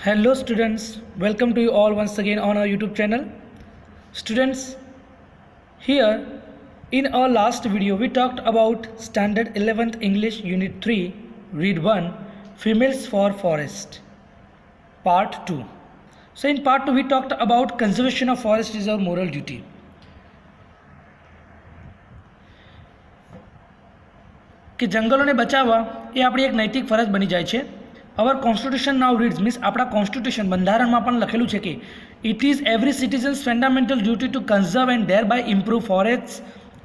Hello students, welcome to you all once again on our YouTube channel. Students, here in our last video we talked about standard 11th English unit 3 read 1 females for forest part 2. So in part 2 we talked about conservation of forest is our moral duty. કે જંગલોને બચાવવા એ આપણી એક નૈતિક ફરજ બની જાય છે. Our constitution now reads means આપણા કોન્સ્ટિટ્યુશન બંધારણમાં પણ લખેલું છે કે it is every citizen's fundamental duty to conserve and thereby improve forest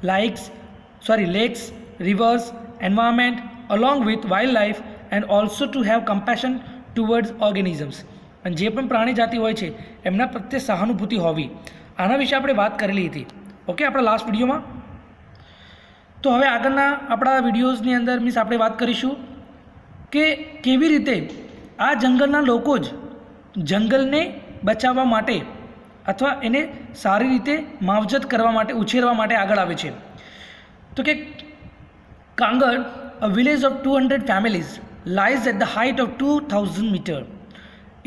lakes rivers environment along with wildlife and also to have compassion towards organisms. અને જે પણ પ્રાણી જાતિ હોય છે એમના પ્રત્યે સહાનુભૂતિ હોવી, આના વિશે આપણે વાત કરેલી હતી ઓકે આપણા લાસ્ટ વિડીયોમાં. તો હવે આગળના આપણા વિડીયોઝની અંદર મીન્સ આપણે વાત કરીશું કે કેવી રીતે આ જંગલના લોકો જ જંગલને બચાવવા માટે અથવા એને સારી રીતે માવજત કરવા માટે ઉછેરવા માટે આગળ આવે છે. તો કે Kangad, a village of 200 families lies at the height of 2000 meter.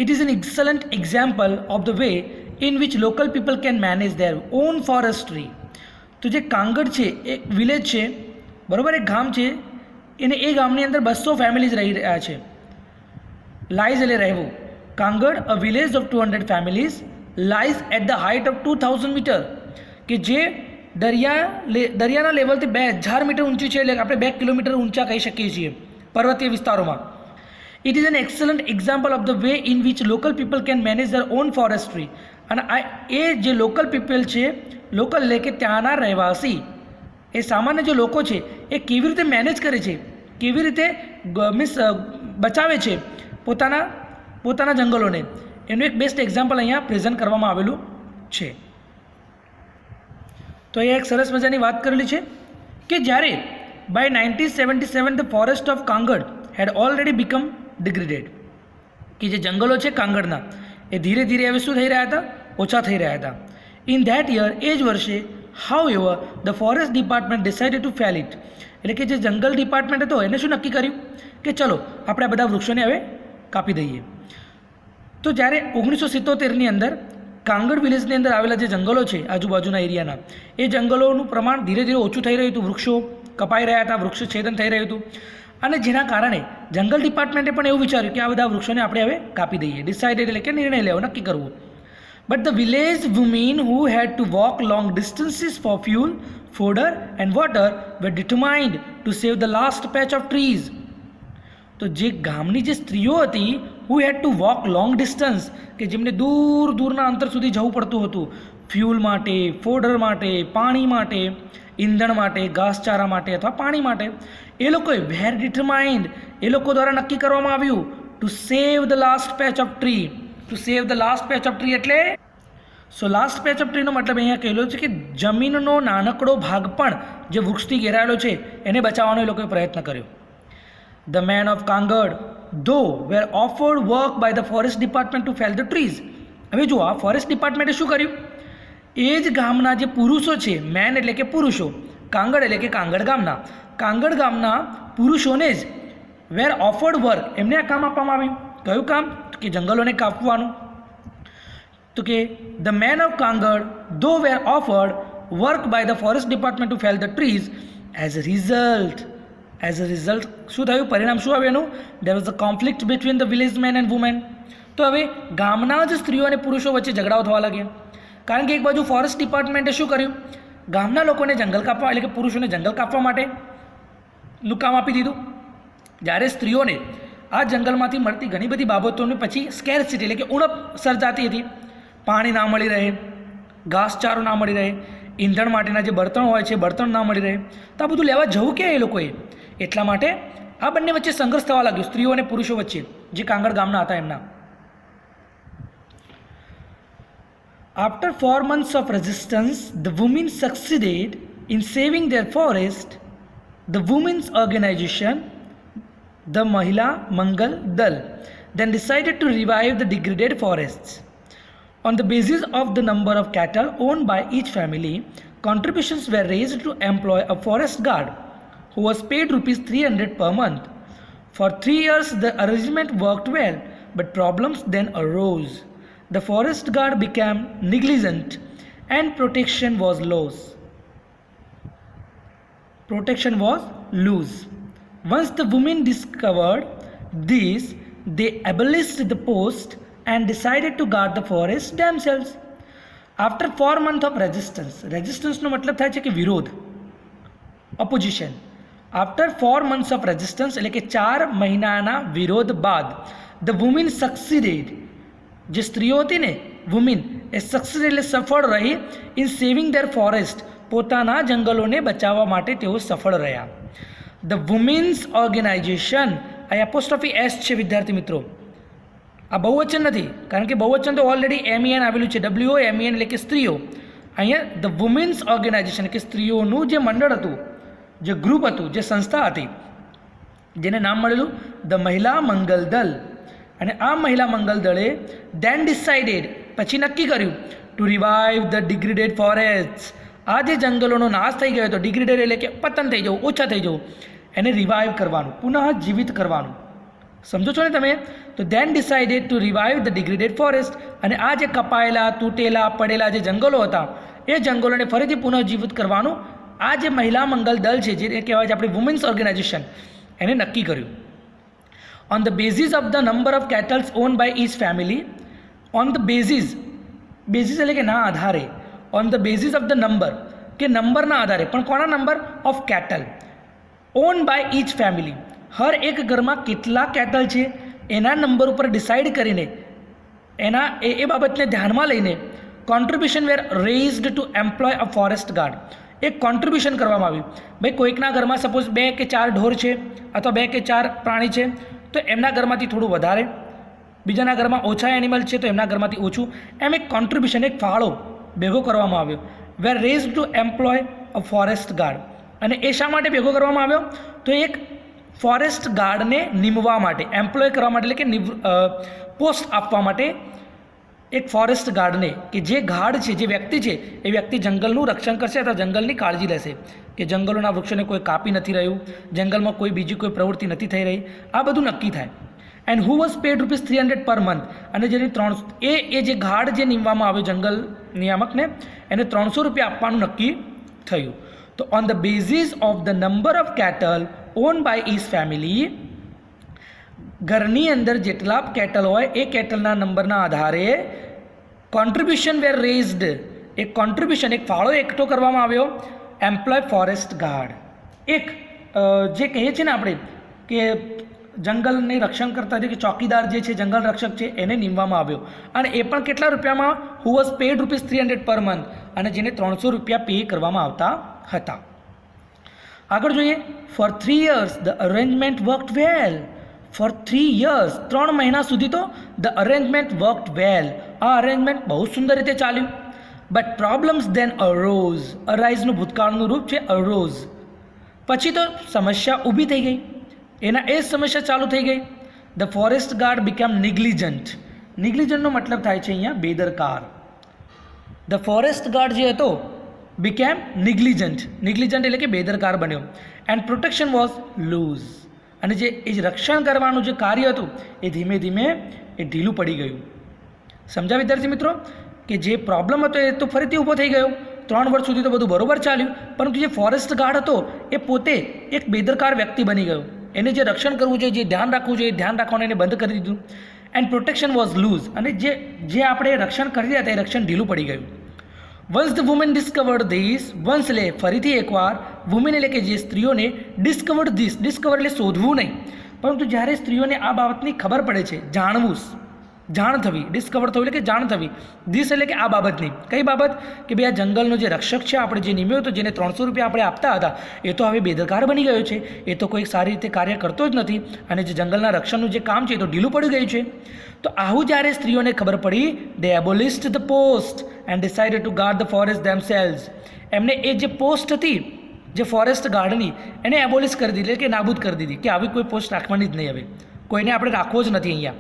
It is an excellent example of the way in which local people can manage their own forestry. તો જે કાંગડ છે એક વિલેજ છે બરાબર, એક ગામ છે, એને એ ગામની અંદર 200 ફેમિલીઝ રહી રહ્યા છે. લાઇઝ એટલે રહેવું. Kangad, a village of 200 families lies at the height of 2000 metre, કે જે દરિયાના લેવલથી 2000 મીટર ઊંચી છે, એટલે આપણે 2 કિલોમીટર ઊંચા કહી શકીએ છીએ પર્વતીય વિસ્તારોમાં. It is an excellent example of the way in which local people can manage their own forestry. અને એ જે લોકલ પીપલ છે, લોકલ એટલે કે ત્યાંના રહેવાસી, એ સામાન્ય જે લોકો છે એ કેવી રીતે મેનેજ કરે છે, કેવી રીતે મીન્સ બચાવે છે પોતાના જંગલોને, એનું એક બેસ્ટ એક્ઝામ્પલ અહીંયા પ્રેઝન્ટ કરવામાં આવેલું છે. તો અહીંયા એક સરસ મજાની વાત કરેલી છે કે જ્યારે by 1977 the forest of Kangad had already become degraded, કે જે જંગલો છે કાંગડના એ ધીરે ધીરે હવે શું થઈ રહ્યા હતા, ઓછા થઈ રહ્યા હતા. ઇન ધેટ યર, એ જ વર્ષે, however the forest department decided to fail it, એટલે કે જે જંગલ ડિપાર્ટમેન્ટ હતો એને શું નક્કી કર્યું કે ચલો આપણે આ બધા વૃક્ષોને હવે કાપી દઈએ. તો જ્યારે 1977ની અંદર કાંગડ વિલેજની અંદર આવેલા જે જંગલો છે આજુબાજુના એરિયાના, એ જંગલોનું પ્રમાણ ધીરે ધીરે ઓછું થઈ રહ્યું હતું, વૃક્ષો કપાઈ રહ્યા હતા, વૃક્ષ છેદન થઈ રહ્યું હતું, અને જેના કારણે જંગલ ડિપાર્ટમેન્ટે પણ એવું વિચાર્યું કે આ બધા વૃક્ષોને આપણે હવે કાપી દઈએ. ડિસાઇડેડ એટલે કે નિર્ણય લેવો, નક્કી કરવું. But the village women who had to walk long distances for fuel, fodder and water were determined to save the last patch of trees. તો જે ગામની જે સ્ત્રીઓ હતી, who had to walk long distance, કે જેમને દૂરના અંતર સુધી જવું પડતું હતું ફ્યુલ માટે, ફોડર માટે, પાણી માટે, ઈંધણ માટે, ઘાસચારા માટે અથવા પાણી માટે, એ લોકોએ વેર ડિટરમાઇન્ડ, એ લોકો દ્વારા નક્કી કરવામાં આવ્યું to save the last patch of tree. To save the last patch of tree એટલે લાસ્ટ પેચ ઓફ ટ્રીનો મતલબ અહીંયા કહેલો છે કે જમીનનો નાનકડો ભાગ પણ જે વૃક્ષથી ઘેરાયેલો છે એને બચાવવાનો એ લોકોએ પ્રયત્ન કર્યો. The main of Kangad though were offered work by the forest department to fell the trees. હવે જુઓ, આ ફોરેસ્ટ ડિપાર્ટમેન્ટે શું કર્યું, એ જ ગામના જે પુરુષો છે, મેન એટલે કે પુરુષો, કાંગડ એટલે કે કાંગડ ગામના પુરુષોને જ વેર ઓફર્ડ વર્ક, એમને આ કામ આપવામાં આવ્યું. કયું કામ? કે જંગલોને કાપવાનું. તો કે the main of Kangad though were offered work by the forest department to fell the trees. As a result શું થયું, પરિણામ શું આવ્યું એનું? There was a conflict between the village men and women. તો હવે ગામના જ સ્ત્રીઓ અને પુરુષો વચ્ચે ઝઘડાઓ થવા લાગ્યા, કારણ કે એક બાજુ ફોરેસ્ટ ડિપાર્ટમેન્ટે શું કર્યું, ગામના લોકોને જંગલ કાપવા એટલે કે પુરુષોને જંગલ કાપવા માટેનું કામ આપી દીધું, જ્યારે સ્ત્રીઓને આ જંગલમાંથી મળતી ઘણી બધી બાબતોની પછી સ્કેરસિટી એટલે કે ઉણપ સર્જાતી હતી. પાણી ના મળી રહે, ઘાસચારો ના મળી રહે, ઈંધણ માટેના જે બળતણ હોય છે બળતણ ના મળી રહે, તો આ બધું લેવા જવું કે એ લોકોએ. એટલા માટે આ બંને વચ્ચે સંઘર્ષ થવા લાગ્યો, સ્ત્રીઓ અને પુરુષો વચ્ચે, જે કાંગડ ગામના હતા એમના. After 4 months of resistance, the women succeeded in saving their forest. The women's organization, the Mahila Mangal Dal, then decided to revive the degraded forests. On the basis of the number of cattle owned by each family, contributions were raised to employ a forest guard who was paid rupees 300 per month. For 3 years, the arrangement worked well, but problems then arose. The forest guard became negligent and protection was lost. Protection was loose. Once the women discovered this, they abolished the post and decided to guard the forest themselves. After 4 months of resistance, રેઝિસ્ટન્સનો મતલબ થાય છે કે વિરોધ, opposition. After 4 months of resistance એટલે કે 4 મહિનાના વિરોધ બાદ ધ વુમેન સક્સીડેડ, જે સ્ત્રીઓ હતી ને વુમેન, એ સક્સીડ એટલે સફળ રહી ઇન સેવિંગ ધેર ફોરેસ્ટ, પોતાના જંગલોને બચાવવા માટે તેઓ સફળ રહ્યા. ધ વુમેન્સ ઓર્ગેનાઇઝેશન, આ એપોસ્ટ્રોફી એસ છે વિદ્યાર્થી મિત્રો, આ બહુવચન નથી, કારણ કે બહુવચન તો ઓલરેડી MEN આવેલું છે, WOMEN એટલે કે સ્ત્રીઓ. અહીંયા ધ વુમેન્સ ઓર્ગેનાઇઝેશન કે સ્ત્રીઓનું જે મંડળ હતું, જે ગ્રુપ હતું, જે સંસ્થા હતી, જેને નામ મળેલું ધ મહિલા મંગલ દળ. અને આ મહિલા મંગલ દળે ધેન ડિસાઇડેડ, પછી નક્કી કર્યું, to revive the degraded forest, આ જે જંગલોનો નાશ થઈ ગયો હતો, ડિગ્રેડેડ એટલે કે પતન થઈ જવું, ઓછા થઈ જવું, એને રિવાઇવ કરવાનું, પુનઃ જીવિત કરવાનું. સમજો છો ને તમે? તો then decided to revive the degraded forest, અને આ જે કપાયેલા, તૂટેલા, પડેલા જે જંગલો હતા, એ જંગલોને ફરીથી પુનઃજીવિત કરવાનું આ જે મહિલા મંગલ દળ છે, જે કહેવાય છે આપણી વુમેન્સ ઓર્ગેનાઇઝેશન, એને નક્કી કર્યું. On the basis of the number of cattles own by each family, on the basis, basis એટલે કે ના આધારે, on the basis of the number, કે નંબરના આધારે, પણ કોના number? Of cattle, on by each family, હર એક ઘરમાં કેટલા કેટલ છે એના નંબર ઉપર ડિસાઇડ કરીને, એના એ બાબતને ધ્યાનમાં લઈને contribution were raised to employ a forest guard, એક કોન્ટ્રીબ્યુશન કરવામાં આવ્યું. ભાઈ કોઈકના ઘરમાં સપોઝ 2 કે 4 ઢોર છે અથવા 2 કે 4 પ્રાણી છે, તો એમના ઘરમાંથી થોડું વધારે, બીજાના ઘરમાં ઓછા એનિમલ છે તો એમના ઘરમાંથી ઓછું, એમ એક કોન્ટ્રીબ્યુશન, એક ફાળો ભેગો કરવામાં આવ્યો. Were raised to employ a forest guard, અને એ શા માટે ભેગો કરવામાં આવ્યો? તો એક ફોરેસ્ટ ગાર્ડને નિમવા માટે, એમ્પ્લોય કરવા માટે, એટલે કે પોસ્ટ આપવા માટે એક ફોરેસ્ટ ગાર્ડને, કે જે ગાર્ડ છે, જે વ્યક્તિ છે, એ વ્યક્તિ જંગલનું રક્ષણ કરશે અથવા જંગલની કાળજી લેશે, કે જંગલોના વૃક્ષોને કોઈ કાપી નથી રહ્યું, જંગલમાં કોઈ બીજી કોઈ પ્રવૃત્તિ નથી થઈ રહી, આ બધું નક્કી થાય. And who was pad ₹300 per month, અને જેની 300, એ જે ગાર્ડ જે નિમવામાં આવ્યો જંગલ નિયામકને, એને ₹300 આપવાનું નક્કી થયું. તો on the basis of the number of cattle on by each family, ઘરની અંદર જેટલા કેટલ હોય એ કેટલના નંબરના આધારે કોન્ટ્રીબ્યુશન વેર રેઇઝડ, એક કોન્ટ્રીબ્યુશન, એક ફાળો એકઠો કરવામાં આવ્યો, એમ્પ્લોય ફોરેસ્ટ ગાર્ડ, એક જે કહીએ છીએ ને આપણે કે જંગલને રક્ષણ કરતા જે કે ચોકીદાર જે છે, જંગલ રક્ષક છે, એને નિમવામાં આવ્યો. અને એ પણ કેટલા રૂપિયામાં? Who was pad ₹300 per month, અને જેને ₹300 પે કરવામાં આવતા હતા. આગળ જોઈએ. For 3 years the arrangement worked well. For 3 years, 3 મહિના સુધી તો ધ અરેન્જમેન્ટ વર્કડ વેલ, આ અરેન્જમેન્ટ બહુ સુંદર રીતે ચાલ્યું. બટ પ્રોબ્લેમ્સ ધેન અરોઝ, અરાઇઝનું ભૂતકાળનું રૂપ છે અરોઝ, પછી તો સમસ્યા ઊભી થઈ ગઈ, એના એ સમસ્યા ચાલુ થઈ ગઈ. ધ ફોરેસ્ટ ગાર્ડ બીકેમ નિગ્લિજન્ટ, નિગ્લિજન્ટનો મતલબ થાય છે અહીંયા બેદરકાર. ધ ફોરેસ્ટ ગાર્ડ જે હતો બીકેમ નિગ્લિજન્ટ, નિગ્લિજન્ટ એટલે કે બેદરકાર બન્યો. એન્ડ પ્રોટેક્શન વોઝ લૂઝ, અને જે એ રક્ષણ કરવાનું જે કાર્ય હતું એ ધીમે ધીમે એ ઢીલું પડી ગયું. સમજા વિદ્યાર્થી મિત્રો? કે જે પ્રોબ્લેમ હતો એ તો ફરીથી ઊભો થઈ ગયો. 3 વર્ષ સુધી તો બધું બરોબર ચાલ્યું, પરંતુ જે ફોરેસ્ટ ગાર્ડ હતો એ પોતે એક બેદરકાર વ્યક્તિ બની ગયો. એને જે રક્ષણ કરવું જોઈએ, જે ધ્યાન રાખવું જોઈએ, ધ્યાન રાખવાનું એને બંધ કરી દીધું. એન્ડ પ્રોટેક્શન વોઝ લૂઝ, અને જે આપણે રક્ષણ કરી રહ્યા હતા એ રક્ષણ ઢીલું પડી ગયું. Once the women discovered this, once એટલે ફરીથી એકવાર, વુમેન એટલે કે જે સ્ત્રીઓને ડિસ્કવર્ડ ધીસ, ડિસ્કવર એટલે શોધવું નહીં, પરંતુ જ્યારે સ્ત્રીઓને આ બાબતની ખબર પડે છે, જાણવું, જાણ થવી, ડિસ્કવર થવું એટલે કે જાણ થવી, ધીસ એટલે કે આ બાબતની. કઈ બાબત? કે ભાઈ આ જંગલનો જે રક્ષક છે આપણે જે નિમ્યો હતો, જેને ₹300 આપણે આપતા હતા, એ તો હવે બેદરકાર બની ગયો છે, એ તો કોઈ સારી રીતે કાર્ય કરતો જ નથી, અને જે જંગલના રક્ષણનું જે કામ છે એ તો ઢીલું પડી ગયું છે. તો આવું જ્યારે સ્ત્રીઓને ખબર પડી, they abolished the post and decided to guard the forest themselves, એમને એ જે પોસ્ટ હતી જે ફોરેસ્ટ ગાર્ડની, એને એબોલિશ કરી દીધી, એટલે કે નાબૂદ કરી દીધી, કે આવી કોઈ પોસ્ટ રાખવાની જ નહીં, હવે કોઈને આપણે રાખવો જ નથી અહીંયા.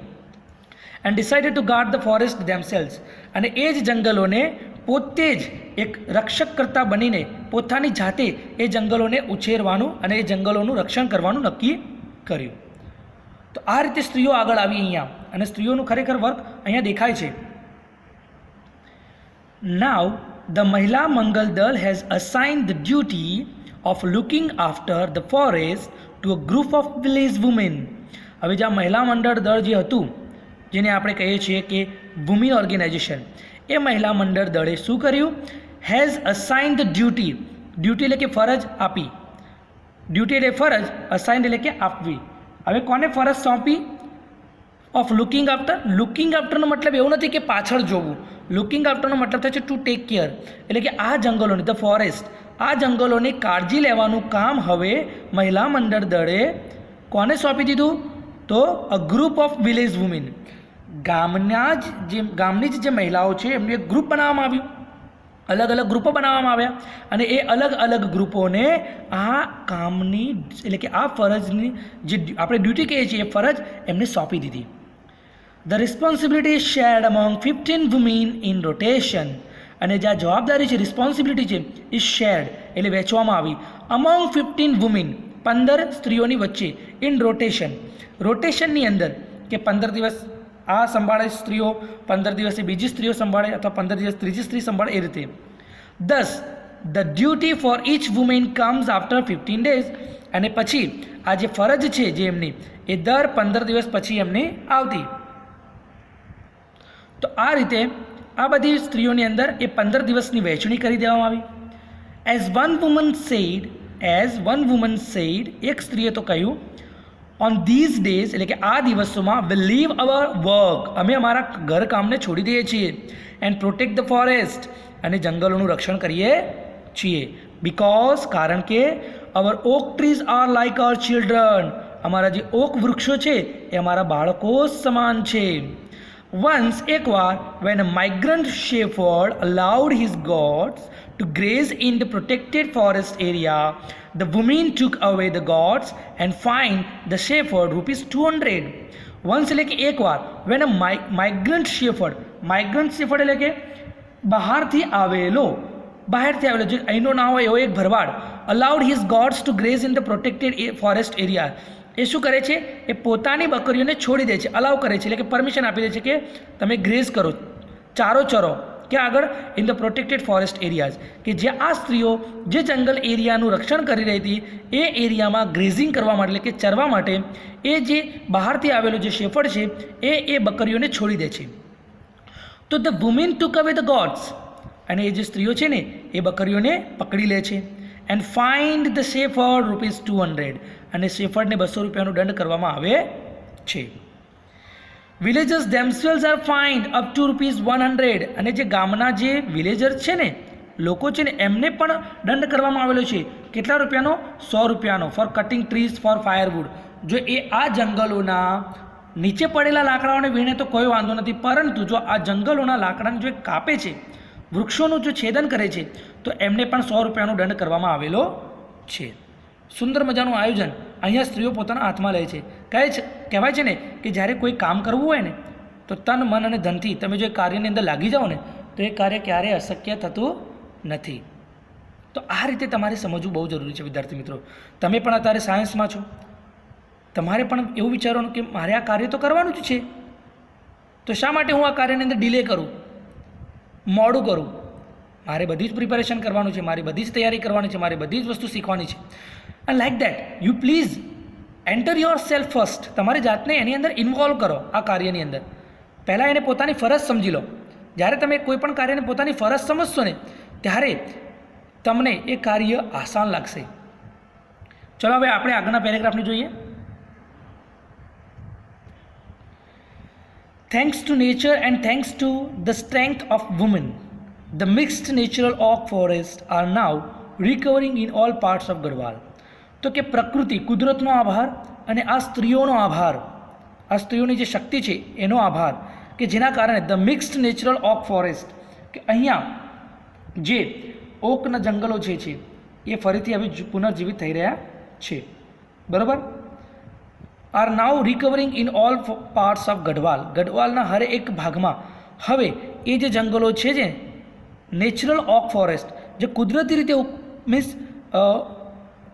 And decided to guard the forest themselves, અને એ જ જંગલોને પોતે જ એક રક્ષક કરતા બનીને પોતાની જાતે એ જંગલોને ઉછેરવાનું અને એ જંગલોનું રક્ષણ કરવાનું નક્કી કર્યું. તો આ રીતે સ્ત્રીઓ આગળ આવી અહીંયા, અને સ્ત્રીઓનું ખરેખર વર્ક અહીંયા દેખાય છે. નાવ the Mahila Mangal Dal has assigned the duty of looking after the forest to a group of village women. હવે જે આ મહિલા મંડળ દળ જે હતું, જેને આપણે કહીએ છીએ કે વુમેન ઓર્ગેનાઇઝેશન, એ મહિલા મંડળ દળે શું કર્યું? Has assigned the duty. Duty એટલે કે ફરજ આપી. ડ્યુટી એટલે ફરજ, અસાઇન્ડ એટલે કે આપવી. હવે કોને ફરજ સોંપી? Of looking after. લુકિંગ આફ્ટરનો મતલબ એવું નથી કે પાછળ જોવું. લુકિંગ આફ્ટરનો મતલબ થાય છે ટુ ટેક કેર, એટલે કે આ જંગલોની, ધ ફોરેસ્ટ, આ જંગલોની કાળજી લેવાનું કામ હવે મહિલા મંડળ દળે કોને સોંપી દીધું? તો અ ગ્રુપ ઓફ વિલેજ વુમેન. ગામની જે મહિલાઓ છે એમનું એક ગ્રુપ બનાવવામાં આવ્યું, અલગ અલગ ગ્રુપો બનાવવામાં આવ્યા, અને એ અલગ અલગ ગ્રુપોને આ કામની એટલે કે આ ફરજની જે આપણે ડ્યુટી કહીએ છીએ એ ફરજ એમને સોંપી દીધી. The responsibility is shared among 15 women in rotation. અને જે આ જવાબદારી છે, રિસ્પોન્સિબિલિટી છે, ઇઝ શેર્ડ એટલે વહેંચવામાં આવી અમોંગ 15 વુમેન, 15 સ્ત્રીઓની વચ્ચે, ઇન રોટેશન, રોટેશનની અંદર, કે 15 દિવસ આ સંભાળે સ્ત્રીઓ, 15 દિવસે બીજી સ્ત્રીઓ સંભાળે, અથવા 15 દિવસ ત્રીજી સ્ત્રી સંભાળે, એ રીતે. Thus the duty for each woman comes after 15 days. અને પછી આ જે ફરજ છે જે એમની, એ દર 15 દિવસ પછી એમની આવતી. તો આ રીતે આ બધી સ્ત્રીઓની અંદર એ 15 દિવસની વહેંચણી કરી દેવામાં આવી. એઝ વન વુમન સેડ, એક સ્ત્રીએ તો કહ્યું, ઓન ધીઝ ડેઝ એટલે કે આ દિવસોમાં વિલ લીવ અવર વર્ક, અમે અમારા ઘરકામને છોડી દઈએ છીએ, એન્ડ પ્રોટેક્ટ ધ ફોરેસ્ટ, અને જંગલોનું રક્ષણ કરીએ છીએ. બિકોઝ, કારણ કે our oak trees are like our children, અમારા જે ઓક વૃક્ષો છે એ અમારા બાળકો સમાન છે. વન્સ, એકવાર, van a migrant shepherd allowed his gods to graze in the protected forest area, the women took away the goats and fined the shepherd ₹200. Once એટલે કે એકવાર, when a migrant shepherd એટલે કે બહારથી આવેલો જે અહીંનો ના હોય એવો એક ભરવાડ, allowed his goats to graze in the protected forest area, એ શું કરે છે? એ પોતાની બકરીઓને છોડી દે છે, અલાઉ કરે છે, એટલે કે પરમિશન આપી દે છે કે તમે ગ્રેઝ કરો, ચારો ચરો, કે આગળ in the protected forest areas, કે જે આ સ્ત્રીઓ જે જંગલ એરિયાનું રક્ષણ કરી રહી હતી એ એરિયામાં ગ્રેઝિંગ કરવા માટે, એટલે કે ચરવા માટે, એ જે બહારથી આવેલો જે શેફર્ડ છે એ બકરીઓને છોડી દે છે. તો ધ વુમેન ટુક અવે ધ ગોડ્સ, અને એ જે સ્ત્રીઓ છે ને એ બકરીઓને પકડી લે છે. એન્ડ ફાઇન્ડ ધ શેફર્ડ ₹200, અને શેફર્ડને ₹200 દંડ કરવામાં આવે છે. Villagers themselves are fined up to ₹100, અને જે ગામના જે વિલેજર્સ છે ને, લોકો છે ને, એમને પણ દંડ કરવામાં આવેલો છે. કેટલા રૂપિયાનો? ₹100 for cutting trees for firewood. જો એ આ જંગલોના નીચે પડેલા લાકડાઓને વીણે તો કોઈ વાંધો નથી, પરંતુ જો આ જંગલોના લાકડાને જો કાપે છે, વૃક્ષોનું જો છેદન કરે છે, તો એમને પણ ₹100 દંડ કરવામાં આવેલો છે. સુંદર મજાનું આયોજન અહીંયા સ્ત્રીઓ પોતાના હાથમાં લે છે. કહેવાય છે ને કે જ્યારે કોઈ કામ કરવું હોય ને તો તન, મન અને ધનથી તમે જો એ કાર્યની અંદર લાગી જાઓ ને તો એ કાર્ય ક્યારેય અશક્ય થતું નથી. તો આ રીતે તમારે સમજવું બહુ જરૂરી છે વિદ્યાર્થી મિત્રો. તમે પણ અત્યારે સાયન્સમાં છો, તમારે પણ એવું વિચારવાનું કે મારે આ કાર્ય તો કરવાનું જ છે, તો શા માટે હું આ કાર્યની અંદર ડિલે કરું, મોડું કરું? મારે બધી જ પ્રિપેરેશન કરવાનું છે, મારી બધી જ તૈયારી કરવાની છે, મારી બધી જ વસ્તુ શીખવાની છે. And like that you please enter your self first. તમારી જાતને એની અંદર ઇન્વોલ્વ કરો. આ કાર્યની અંદર પહેલાં એને પોતાની ફરજ સમજી લો. જ્યારે તમે કોઈ પણ કાર્યને પોતાની ફરજ સમજશો ને ત્યારે તમને એ કાર્ય આસાન લાગશે. ચલો હવે આપણે આગળના પેરેગ્રાફને જોઈએ. Thanks to nature and thanks to the strength of women, the mixed natural oak forests are now recovering in all parts of Garhwal. તો કે પ્રકૃતિ, કુદરતનો આભાર અને આ સ્ત્રીઓનો આભાર, આ સ્ત્રીઓની જે શક્તિ છે એનો આભાર, કે જેના કારણે the mixed natural oak forest, કે અહીંયા જે ઓકના જંગલો છે એ ફરીથી હવે પુનર્જીવિત થઈ રહ્યા છે. બરાબર? Are now recovering in all parts of Garhwal. ગઢવાલના હરેક ભાગમાં હવે એ જે જંગલો છે જે નેચરલ ઓક ફોરેસ્ટ, જે કુદરતી રીતે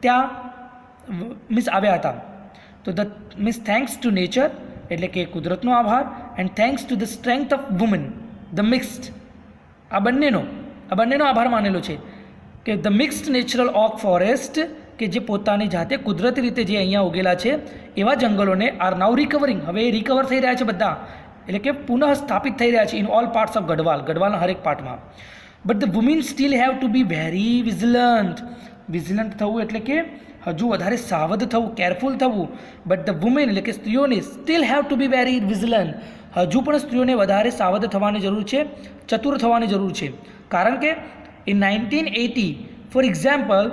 ત્યાં આવ્યા હતા, તો ધ થેન્ક્સ ટુ નેચર એટલે કે કુદરતનો આભાર, and thanks to the strength of woman the mixed, આ બંનેનો આભાર માનેલો છે કે the mixed natural oak forest કે જે પોતાની જાતે કુદરતી રીતે જે અહીંયા ઉગેલા છે એવા જંગલોને આર નાઉ રિકવરિંગ, હવે એ રિકવર થઈ રહ્યા છે બધા, એટલે કે પુનઃ સ્થાપિત થઈ રહ્યા છે ઇન ઓલ પાર્ટ્સ ઓફ ગઢવાલના હરેક પાર્ટમાં. But the women still have to be very vigilant થવું એટલે કે હજુ વધારે સાવધ થવું, કેરફુલ થવું. બટ ધ વુમેન એટલે કે સ્ત્રીઓને steel have to be very vigilant, હજુ પણ સ્ત્રીઓને વધારે સાવધ થવાની જરૂર છે, ચતુર થવાની જરૂર છે. કારણ કે in 1980 for example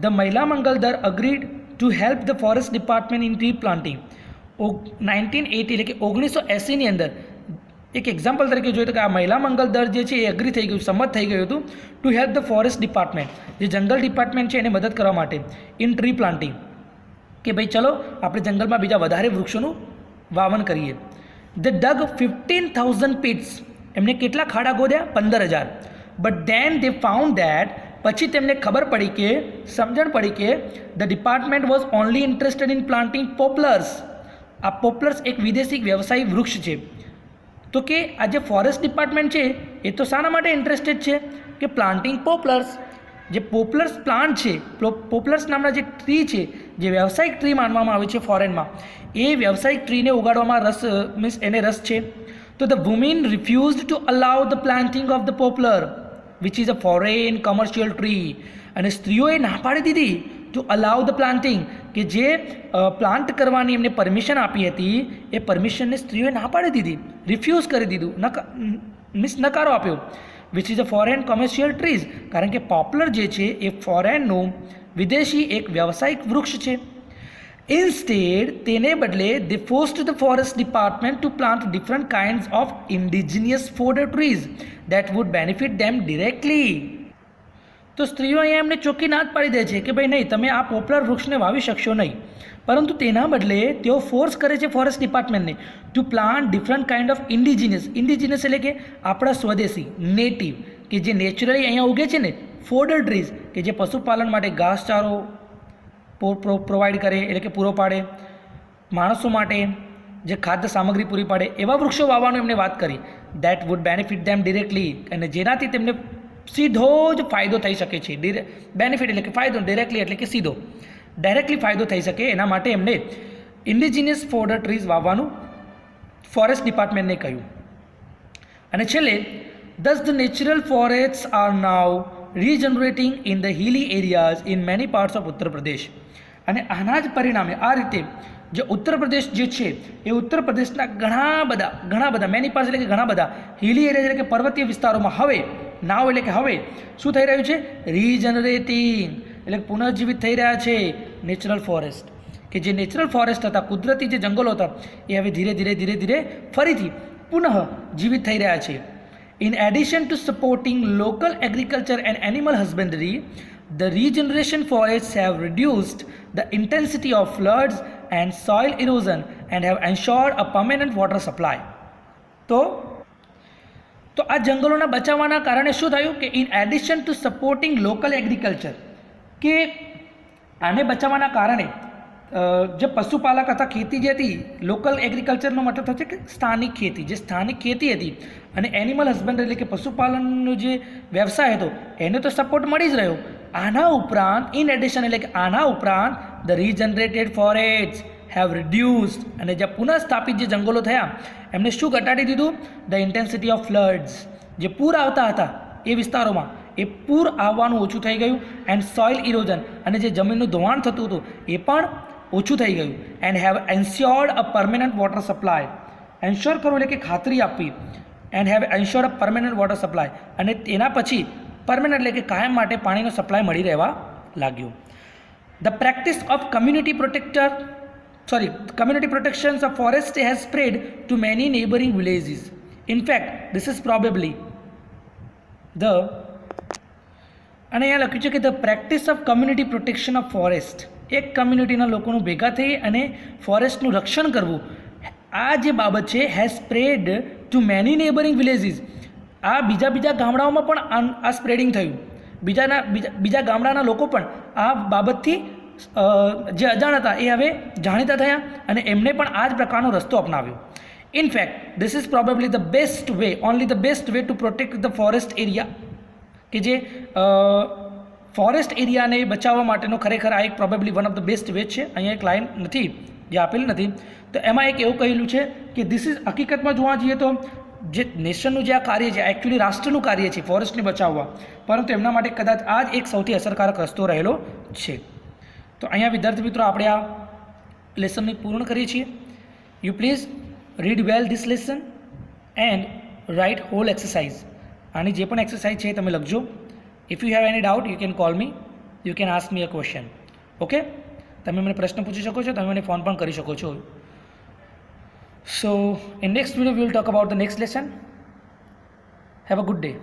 the Mahila મંગલ દર agreed to help the forest department in tree planting. 1980 એટલે કે 1980ની અંદર એક એક્ઝામ્પલ તરીકે જોઈએ તો કે આ મહિલા મંગલ દર જે છે એ અગ્રી થઈ ગયું, સંમત થઈ ગયું હતું to help the forest department, જે જંગલ ડિપાર્ટમેન્ટ છે એને મદદ કરવા માટે ઇન ટ્રી પ્લાન્ટિંગ, કે ભાઈ ચલો આપણે જંગલમાં બીજા વધારે વૃક્ષોનું વાવન કરીએ. ધ ડગ 15,000 pits, એમને કેટલા ખાડા ગોદ્યા? 15,000. But then they found that, પછી તેમને સમજણ પડી કે the department was only interested in planting poplars. આ પોપ્લર્સ એક વિદેશી વ્યવસાયિક વૃક્ષ છે. તો કે આ જે ફોરેસ્ટ ડિપાર્ટમેન્ટ છે એ તો શાના માટે ઇન્ટરેસ્ટેડ છે કે પ્લાન્ટિંગ પોપ્લર્સ, જે પોપ્લર્સ પ્લાન્ટ છે, પોપ્લર્સ નામના જે ટ્રી છે જે વ્યવસાયિક ટ્રી માનવામાં આવે છે ફોરેનમાં, એ વ્યવસાયિક ટ્રીને ઉગાડવામાં રસ છે. તો the women refused to allow the planting of the poplar which is a foreign commercial tree, અને સ્ત્રીઓએ ના પાડી દીધી ટુ અલાઉ ધ પ્લાન્ટિંગ, કે જે પ્લાન્ટ કરવાની એમને પરમિશન આપી હતી એ પરમિશનને સ્ત્રીઓએ ના પાડી દીધી, રિફ્યુઝ કરી દીધું, નકારો આપ્યો. Which is a foreign commercial trees, કારણ કે પોપ્લર જે છે એ ફોરેનનું વિદેશી એક વ્યવસાયિક વૃક્ષ છે. ઇન્સ્ટેડ તેને બદલે they forced the forest department to plant different kinds of indigenous fodder trees that would benefit them directly. તો સ્ત્રીઓ અહીંયા એમને ચોખ્ખી ના જ પાડી દે છે કે ભાઈ નહીં, તમે આ પોપ્લર વૃક્ષને વાવી શકશો નહીં, પરંતુ તેના બદલે તેઓ ફોર્સ કરે છે ફોરેસ્ટ ડિપાર્ટમેન્ટને to plant different kind of indigenous એટલે કે આપણા સ્વદેશી નેટિવ, કે જે નેચરલી અહીંયા ઉગે છે ને, ફોડર ટ્રીઝ, કે જે પશુપાલન માટે ઘાસચારો પ્રોવાઈડ કરે એટલે કે પૂરો પાડે, માણસો માટે જે ખાદ્ય સામગ્રી પૂરી પાડે એવા વૃક્ષો વાવવાનું એમને વાત કરી. That would benefit them directly, અને જેનાથી તેમને સીધો જ ફાયદો થઈ શકે છે. બેનિફિટ એટલે કે ફાયદો, ડિરેક્ટલી એટલે કે સીધો, ડાયરેક્ટલી ફાયદો થઈ શકે, એના માટે એમને ઇન્ડિજિનિયસ ફોડર ટ્રીઝ વાવવાનું ફોરેસ્ટ ડિપાર્ટમેન્ટને કહ્યું. અને છેલ્લે thus the natural forests are now regenerating in the hilly areas in many parts of Uttar Pradesh. અને આના જ પરિણામે આ રીતે જે ઉત્તર પ્રદેશ જે છે એ ઉત્તર પ્રદેશના ઘણા બધા મેની પાર્ટ્સ એટલે કે ઘણા બધા હિલી એરિયા એટલે કે પર્વતીય વિસ્તારોમાં હવે શું થઈ રહ્યું છે? રીજનરેટિંગ એટલે પુનઃજીવિત થઈ રહ્યા છે નેચરલ ફોરેસ્ટ, કે જે નેચરલ ફોરેસ્ટ હતા, કુદરતી જે જંગલો હતા એ હવે ધીરે ધીરે ફરીથી પુનઃ જીવિત થઈ રહ્યા છે. In addition to supporting local agriculture and animal husbandry, the regeneration forests have reduced the intensity of floods and soil erosion and have ensured a permanent water supply. તો આ જંગલોના બચાવવાના કારણે શું થયું કે in addition to supporting local agriculture, કે આને બચાવવાના કારણે જે પશુપાલક હતા, ખેતી જે હતી, લોકલ એગ્રીકલ્ચરનો મતલબ થશે કે સ્થાનિક ખેતી હતી, અને એનિમલ હસબન્ડરી એટલે કે પશુપાલનનો જે વ્યવસાય હતો એને તો સપોર્ટ મળી જ રહ્યો. આના ઉપરાંત ઇન એડિશન એટલે કે આના ઉપરાંત ધ રીજનરેટેડ ફોરેસ્ટ હેવ રિડ્યુસ્ડ, અને જે પુનઃસ્થાપિત જે જંગલો થયા એમને શું ઘટાડી દીધું? ધ ઇન્ટેન્સિટી ઓફ ફ્લડ્સ, જે પૂર આવતા હતા એ વિસ્તારોમાં એ પૂર આવવાનું ઓછું થઈ ગયું. એન્ડ સોઇલ ઇરોઝન, અને જે જમીનનું ધોવાણ થતું હતું એ પણ ઓછું થઈ ગયું. And have એન્શ્યોર્ડ a permanent water supply, ensure કરવું એટલે કે ખાતરી આપવી. And have એન્શ્યોર્ડ a permanent water supply, અને તેના પછી પરમેનન્ટ એટલે કે કાયમ માટે પાણીનો સપ્લાય મળી રહેવા લાગ્યો. The practice of community protections of forest has spread to many neighboring villages. In fact, this is probably the, અને અહીંયા લખ્યું છે કે the practice of community protection of forest, એક કમ્યુનિટીના લોકોનું ભેગા થઈ અને ફોરેસ્ટનું રક્ષણ કરવું, આ જે બાબત છે has spread to many neighbouring villages, આ બીજા ગામડાઓમાં પણ આ સ્પ્રેડિંગ થયું, બીજા ગામડાના લોકો પણ આ બાબતથી જે અજાણ હતા એ હવે જાણીતા થયા અને એમને પણ આ જ પ્રકારનો રસ્તો અપનાવ્યો. In fact this is probably the best way, only the best way to protect the forest area, કે જે ફોરેસ્ટ એરિયાને બચાવવા માટેનો ખરેખર આ એક probably one of the best way છે. અહીંયા એક લાઇન નથી જે આપેલી નથી, તો એમાં એક એવું કહેલું છે કે ધીસ ઇઝ, હકીકતમાં જોવા જઈએ તો જે નેશનનું જે આ કાર્ય છે, એકચ્યુઅલી રાષ્ટ્રનું કાર્ય છે ફોરેસ્ટને બચાવવા, પરંતુ એમના માટે કદાચ આ જ એક સૌથી અસરકારક રસ્તો રહેલો છે. તો અહીંયા વિદ્યાર્થી મિત્રો આપણે આ લેસનને પૂર્ણ કરીએ છીએ. You please read well this lesson and write whole exercise. આની જે પણ એક્સરસાઇઝ છે એ તમે લખજો. If you have any doubt you can call me, you can ask me a question. Okay, તમે મને પ્રશ્ન પૂછી શકો છો, તમે મને ફોન પણ કરી શકો છો. So in next video we will talk about the next lesson. Have a good day.